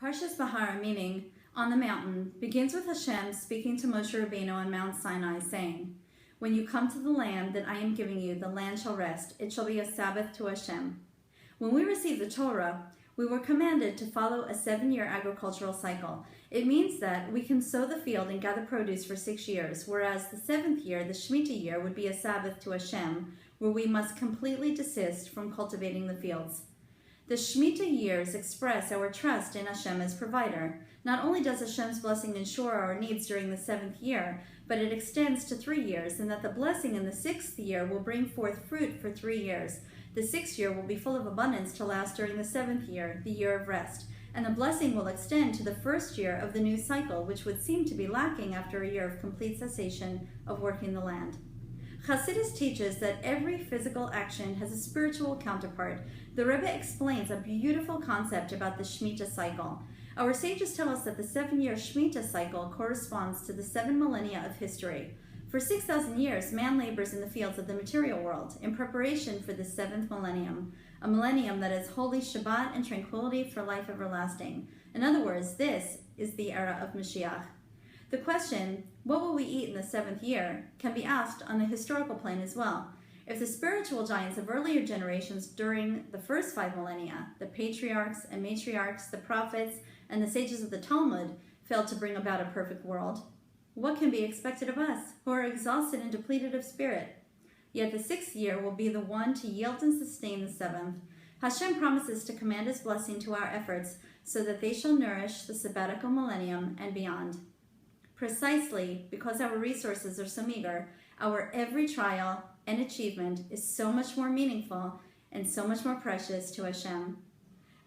Parshas Behar, meaning on the mountain, begins with Hashem speaking to Moshe Rabbeinu on Mount Sinai, saying, "When you come to the land that I am giving you, the land shall rest. It shall be a Sabbath to Hashem." When we received the Torah, we were commanded to follow a 7-year agricultural cycle. It means that we can sow the field and gather produce for 6 years, whereas the 7th year, the Shemitah year, would be a Sabbath to Hashem, where we must completely desist from cultivating the fields. The Shemitah years express our trust in Hashem as provider. Not only does Hashem's blessing ensure our needs during the 7th year, but it extends to 3 years, and that the blessing in the 6th year will bring forth fruit for 3 years. The 6th year will be full of abundance to last during the 7th year, the year of rest, and the blessing will extend to the 1st year of the new cycle, which would seem to be lacking after a year of complete cessation of working the land. Chassidus teaches that every physical action has a spiritual counterpart. The Rebbe explains a beautiful concept about the Shemitah cycle. Our sages tell us that the 7-year Shemitah cycle corresponds to the 7 millennia of history. For 6,000 years, man labors in the fields of the material world in preparation for the 7th millennium, a millennium that is holy Shabbat and tranquility for life everlasting. In other words, this is the era of Mashiach. The question, what will we eat in the 7th year, can be asked on the historical plane as well. If the spiritual giants of earlier generations during the first 5 millennia, the patriarchs and matriarchs, the prophets, and the sages of the Talmud, failed to bring about a perfect world, what can be expected of us, who are exhausted and depleted of spirit? Yet the 6th year will be the one to yield and sustain the 7th. Hashem promises to command His blessing to our efforts so that they shall nourish the sabbatical millennium and beyond. Precisely because our resources are so meager, our every trial and achievement is so much more meaningful and so much more precious to Hashem.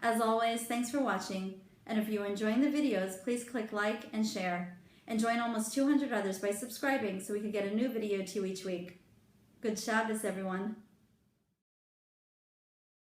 As always, thanks for watching, and if you're enjoying the videos, please click like and share, and join almost 200 others by subscribing so we can get a new video to you each week. Good Shabbos, everyone.